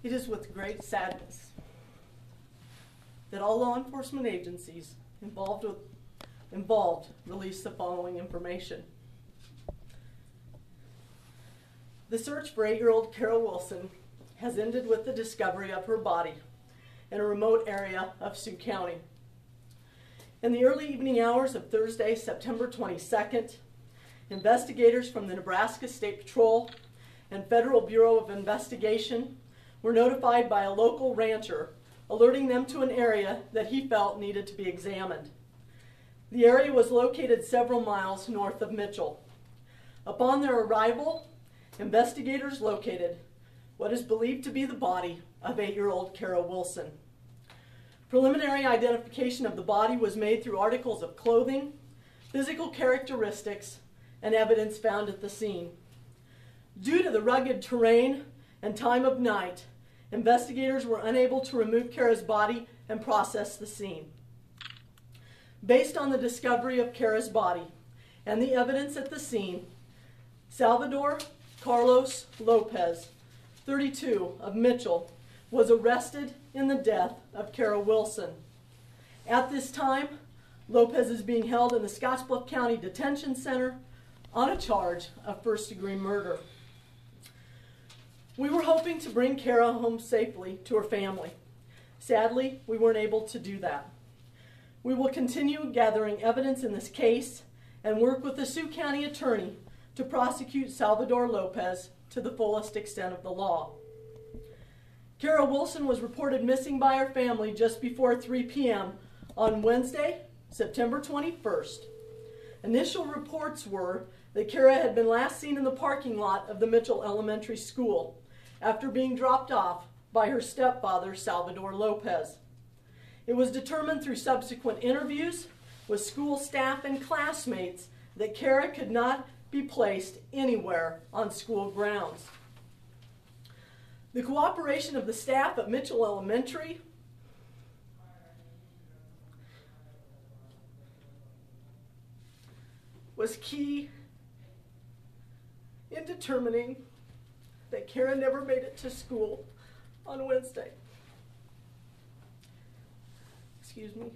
It is with great sadness that all law enforcement agencies involved release the following information. The search for 8-year-old Kerra Wilson has ended with the discovery of her body in a remote area of Sioux County. In the early evening hours of Thursday, September 22nd, investigators from the Nebraska State Patrol and Federal Bureau of Investigation were notified by a local rancher, alerting them to an area that he felt needed to be examined. The area was located several miles north of Mitchell. Upon their arrival, investigators located what is believed to be the body of 8-year-old Kerra Wilson. Preliminary identification of the body was made through articles of clothing, physical characteristics, and evidence found at the scene. Due to the rugged terrain and time of night, investigators were unable to remove Kerra's body and process the scene. Based on the discovery of Kerra's body and the evidence at the scene, Salvador Carlos Lopez, 32, of Mitchell, was arrested in the death of Kerra Wilson. At this time, Lopez is being held in the Scottsbluff County Detention Center on a charge of first-degree murder. We were hoping to bring Kerra home safely to her family. Sadly, we weren't able to do that. We will continue gathering evidence in this case and work with the Sioux County attorney to prosecute Salvador Lopez to the fullest extent of the law. Kerra Wilson was reported missing by her family just before 3 p.m. on Wednesday, September 21st. Initial reports were that Kerra had been last seen in the parking lot of the Mitchell Elementary School after being dropped off by her stepfather, Salvador Lopez. It was determined through subsequent interviews with school staff and classmates that Kerra could not be placed anywhere on school grounds. The cooperation of the staff at Mitchell Elementary was key in determining that Kerra never made it to school on Wednesday. Excuse me.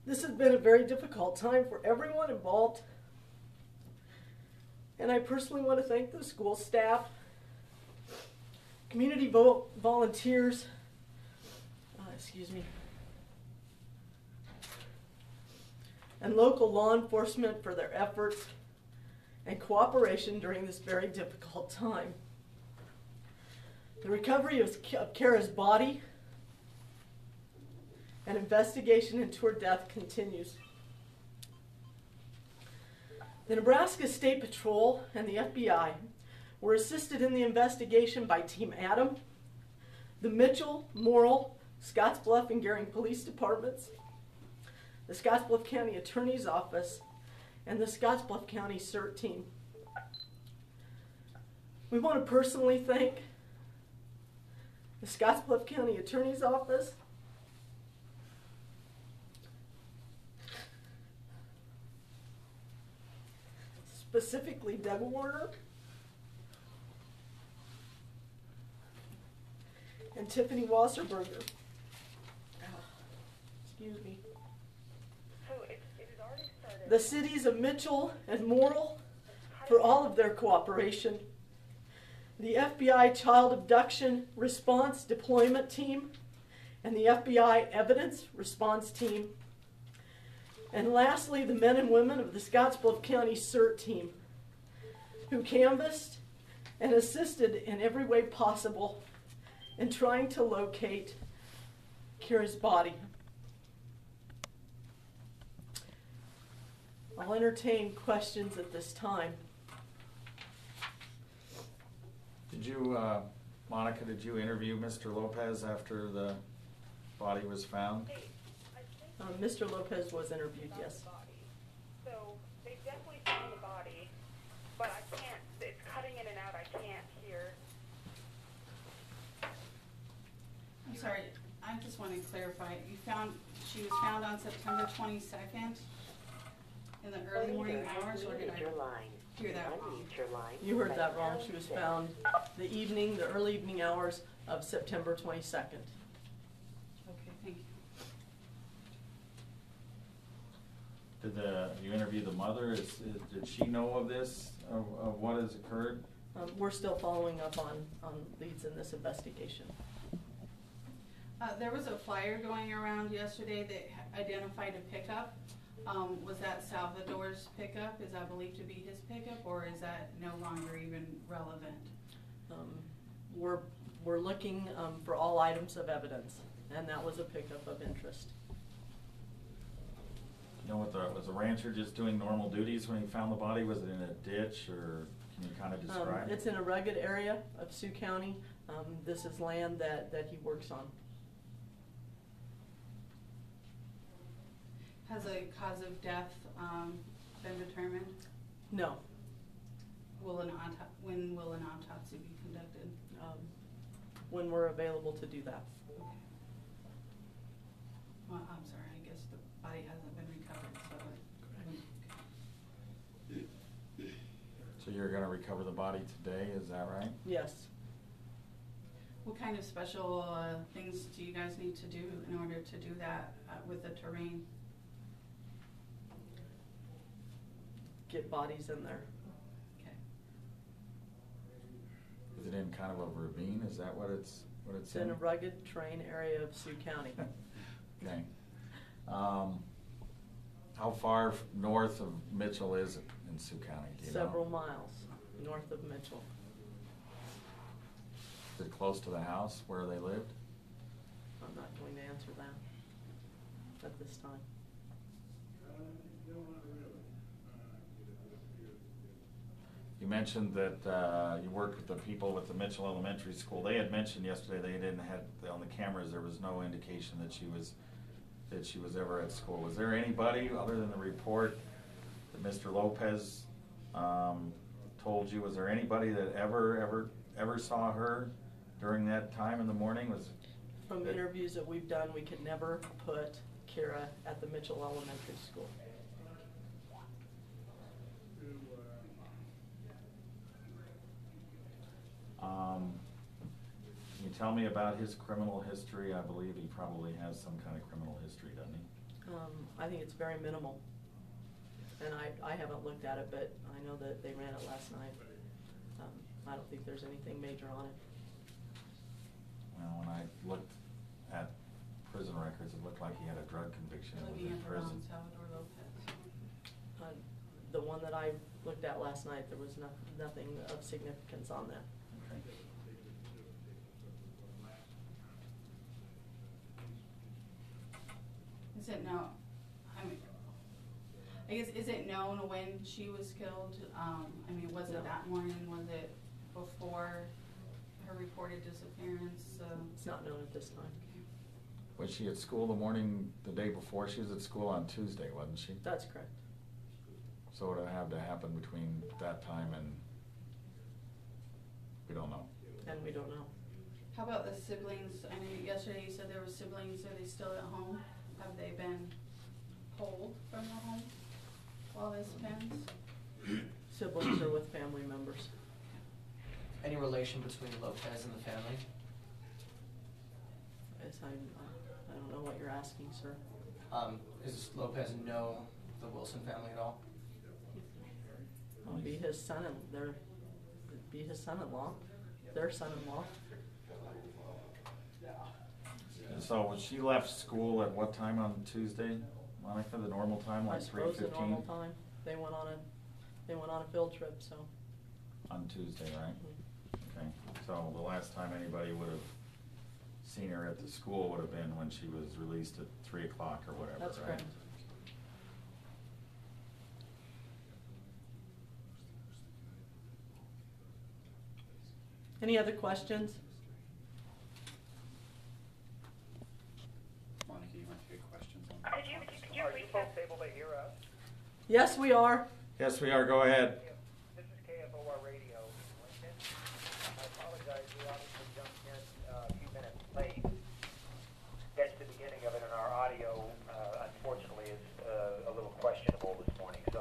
This has been a very difficult time for everyone involved, and I personally want to thank the school staff, community volunteers, and local law enforcement for their efforts and cooperation during this very difficult time. The recovery of Kerra's body and investigation into her death continues. The Nebraska State Patrol and the FBI were assisted in the investigation by Team Adam, the Mitchell, Morrill, Scottsbluff, and Gering Police Departments, the Scottsbluff County Attorney's Office, and the Scottsbluff County CERT team. We want to personally thank the Scottsbluff County Attorney's Office, specifically Doug Warner and Tiffany Wasserberger. Excuse me. The cities of Mitchell and Morrill for all of their cooperation. The FBI Child Abduction Response Deployment Team and the FBI Evidence Response Team. And lastly, the men and women of the Scottsbluff County CERT team, who canvassed and assisted in every way possible in trying to locate Kerra's body. I'll entertain questions at this time. Did you, Monica, did you interview Mr. Lopez after the body was found? Mr. Lopez was interviewed, yes. So they definitely found the body, but I can't, it's cutting in and out, I can't hear. I'm sorry, I just want to clarify. She was found on September 22nd? in the early morning hours, or did I hear that wrong? You heard that wrong. She was found the early evening hours of September 22nd. Okay, thank you. You interview the mother? Did she know of this, of what has occurred? We're still following up on leads in this investigation. There was a flyer going around yesterday that identified a pickup. Was that Salvador's pickup? Is that believed to be his pickup, or is that no longer even relevant? We're looking for all items of evidence, and that was a pickup of interest. You know what, was the rancher just doing normal duties when he found the body? Was it in a ditch, or can you kind of describe? It's in a rugged area of Sioux County. This is land that he works on. Has a cause of death been determined? No. When will an autopsy be conducted? When we're available to do that. Okay. Well, I'm sorry, I guess the body hasn't been recovered, so. So you're going to recover the body today, is that right? Yes. What kind of special things do you guys need to do in order to do that with the terrain? Get bodies in there. Okay. Is it in kind of a ravine? Is that what it's It's in a rugged terrain area of Sioux County. Okay. How far north of Mitchell is it in Sioux County? Do you Several know? miles north of Mitchell. Is it close to the house where they lived? I'm not going to answer that at this time. You mentioned that you worked with the people with the Mitchell Elementary School. They had mentioned yesterday they didn't have on the cameras. There was no indication that she was ever at school. Was there anybody other than the report that Mr. Lopez told you? Was there anybody that ever saw her during that time in the morning? From interviews that we've done, we could never put Kerra at the Mitchell Elementary School. Can you tell me about his criminal history? I believe he probably has some kind of criminal history, doesn't he? I think it's very minimal. And I haven't looked at it, but I know that they ran it last night. I don't think there's anything major on it. Well, when I looked at prison records, it looked like he had a drug conviction and was Looking in at prison. Salvador Lopez. The one that I looked at last night, there was nothing of significance on that. Okay. Is it known? I guess, is it known when she was killed? Was it No. that morning? Was it before her reported disappearance? It's not known at this time. Okay. Was she at school the day before? She was at school on Tuesday, wasn't she? That's correct. So what would have to happen between that time and, we don't know. And we don't know. How about the siblings? I know yesterday you said there were siblings. Are they still at home? Have they been pulled from the home while this pens? Siblings are with family members. Any relation between Lopez and the family? I don't know what you're asking, sir. Does Lopez know the Wilson family at all? Be his son-in-law, their son-in-law. So she left school at what time on Tuesday, Monica? The normal time, I like suppose 3:15? the normal time. They went on a field trip, so. On Tuesday, right? Mhm. Okay, so the last time anybody would have seen her at the school would have been when she was released at 3 o'clock or whatever, right? That's correct. Any other questions? Monica, you might take questions on Could you Are you folks able to hear us? Yes, we are. Yes, we are, go ahead. This is KFOR Radio in Lincoln. I apologize, we obviously jumped in a few minutes late. Catch the beginning of it, and our audio, unfortunately, is a little questionable this morning. So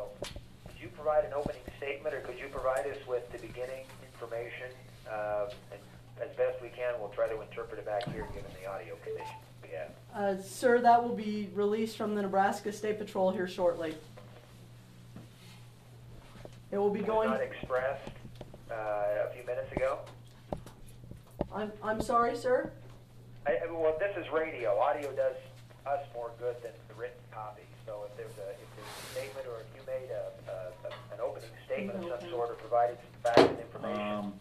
provide an opening statement, or could you provide us with the beginning information? And as best we can, we'll try to interpret it back here, given the audio conditions we have. Sir, that will be released from the Nebraska State Patrol here shortly. It will be Was going. not expressed a few minutes ago. I'm sorry, sir. Well, this is radio. Audio does us more good than the written copy. So if there's a statement, or if you made an opening statement of some sort, or provided some facts and information,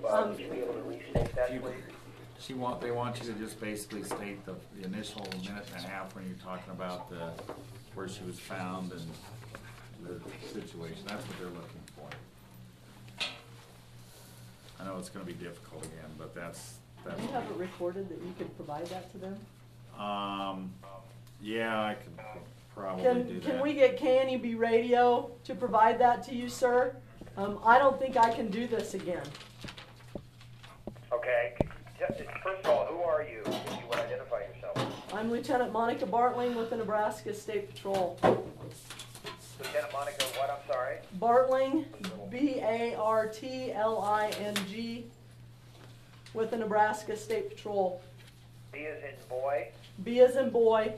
would you be able to restate that, please? They want you to just basically state the initial minute and a half when you're talking about where she was found and the situation. That's what they're looking for. I know it's going to be difficult again, but that's. Do you have it recorded that you could provide that to them? Yeah, I could probably do that. Can we get KNEB Radio to provide that to you, sir? I don't think I can do this again. Okay. First of all, who are you? If you would identify yourself. I'm Lieutenant Monica Bartling with the Nebraska State Patrol. Lieutenant Monica, what? I'm sorry. Bartling, B-A-R-T-L-I-N-G, with the Nebraska State Patrol. B as in boy. B as in boy,